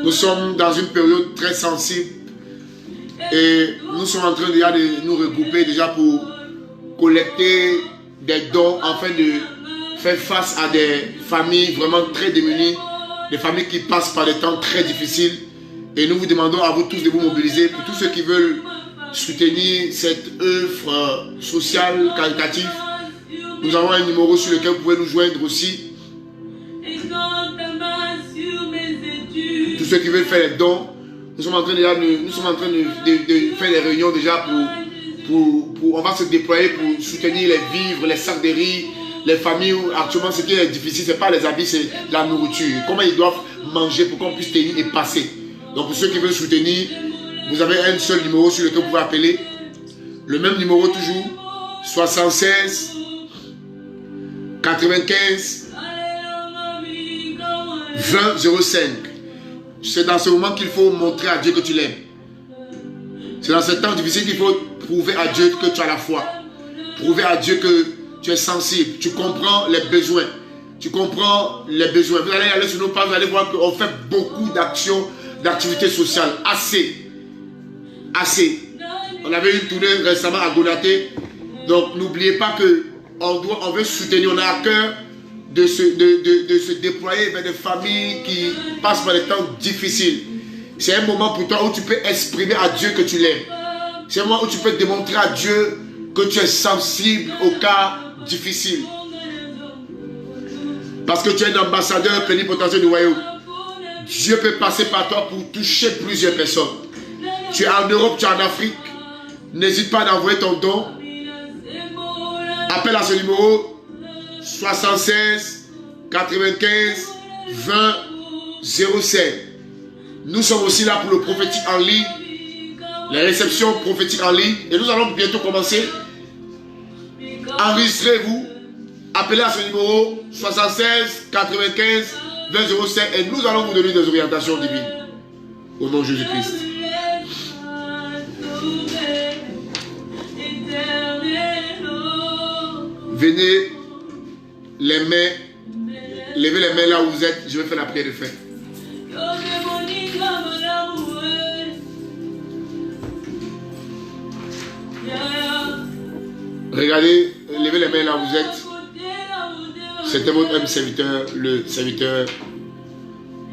Nous sommes dans une période très sensible et nous sommes en train déjà de nous regrouper déjà pour collecter des dons afin de faire face à des familles vraiment très démunies, des familles qui passent par des temps très difficiles. Et nous vous demandons à vous tous de vous mobiliser pour tous ceux qui veulent soutenir cette œuvre sociale, caritative. Nous avons un numéro sur lequel vous pouvez nous joindre aussi. Tous ceux qui veulent faire les dons, nous sommes en train de faire des réunions déjà pour on va se déployer pour soutenir les vivres, les sacs de riz, les familles où actuellement ce qui est difficile, ce n'est pas les habits, c'est la nourriture. Comment ils doivent manger pour qu'on puisse tenir et passer. Donc pour ceux qui veulent soutenir, vous avez un seul numéro sur lequel vous pouvez appeler. Le même numéro toujours, 76 95 20 05. C'est dans ce moment qu'il faut montrer à Dieu que tu l'aimes. C'est dans ce temps difficile qu'il faut prouver à Dieu que tu as la foi. Prouver à Dieu que tu es sensible. Tu comprends les besoins. Tu comprends les besoins. Vous allez aller sur nos pages, vous allez voir qu'on fait beaucoup d'actions, d'activités sociales. Assez. On avait une tournée récemment à Gonaté. Donc n'oubliez pas que on veut soutenir, on a à cœur de se déployer vers des familles qui passent par des temps difficiles. C'est un moment pour toi où tu peux exprimer à Dieu que tu l'aimes. C'est un moment où tu peux démontrer à Dieu que tu es sensible aux cas difficiles. Parce que tu es un ambassadeur plénipotentiaire du royaume. Dieu peut passer par toi pour toucher plusieurs personnes. Tu es en Europe, tu es en Afrique. N'hésite pas d'envoyer ton don. Appelle à ce numéro 76 95 20 07. Nous sommes aussi là pour le prophétique en ligne, les réceptions prophétiques en ligne. Et nous allons bientôt commencer. Enregistrez-vous. Appelez à ce numéro 76 95 20 07 et nous allons vous donner des orientations divines. Au nom de Jésus-Christ. Venez, les mains, levez les mains là où vous êtes. Je vais faire la prière de fin. Regardez, levez les mains là où vous êtes. C'était votre homme serviteur, le serviteur.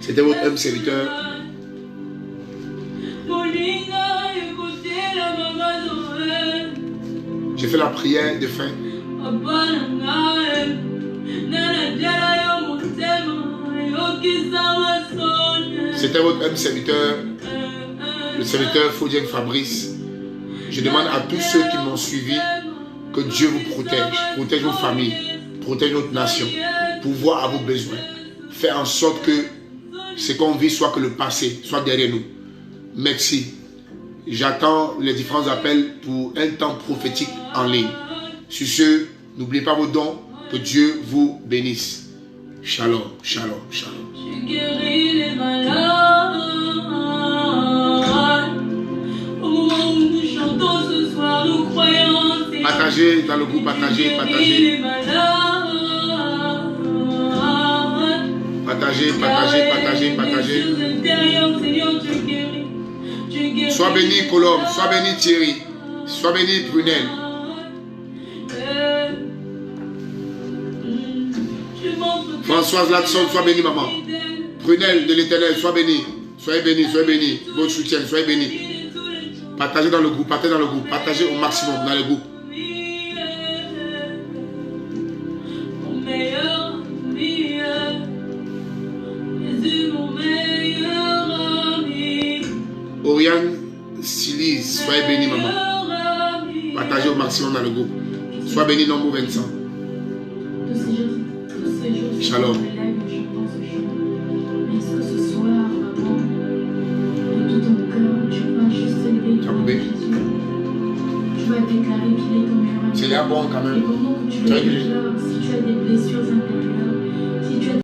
C'était votre homme serviteur. J'ai fait la prière de fin. C'était votre homme serviteur, le serviteur Fodien Fabrice. Je demande à tous ceux qui m'ont suivi que Dieu vous protège vos familles, protège notre nation, pourvoir à vos besoins. Faire en sorte que ce qu'on vit soit que le passé, soit derrière nous. Merci. J'attends les différents appels pour un temps prophétique en ligne. Sur ce, n'oubliez pas vos dons. Que Dieu vous bénisse. Shalom, shalom, shalom. Tu guéris les malades. Au moment où nous chantons ce soir, nous croyons. Partagez dans le groupe, partagez. Partagez. Sois béni Colombe, sois béni Thierry, sois béni Prunel. Françoise Latson, sois béni maman. Prunel de l'Éternel, sois béni. Soyez béni. Votre soutien, soyez béni. Partagez dans le groupe, partagez au maximum dans le groupe. Oriane Silise, soyez béni maman. Partagez au maximum dans le groupe. Sois béni nombre Vincent. Shalom. Est-ce que ce soir, maman, de tout ton cœur, tu vas juste élever ton nom de Jésus. Tu vas déclarer qu'il est ton meilleur ami. C'est là bon quand même. Et pendant que tu le déclares, si tu as des blessures intérieures,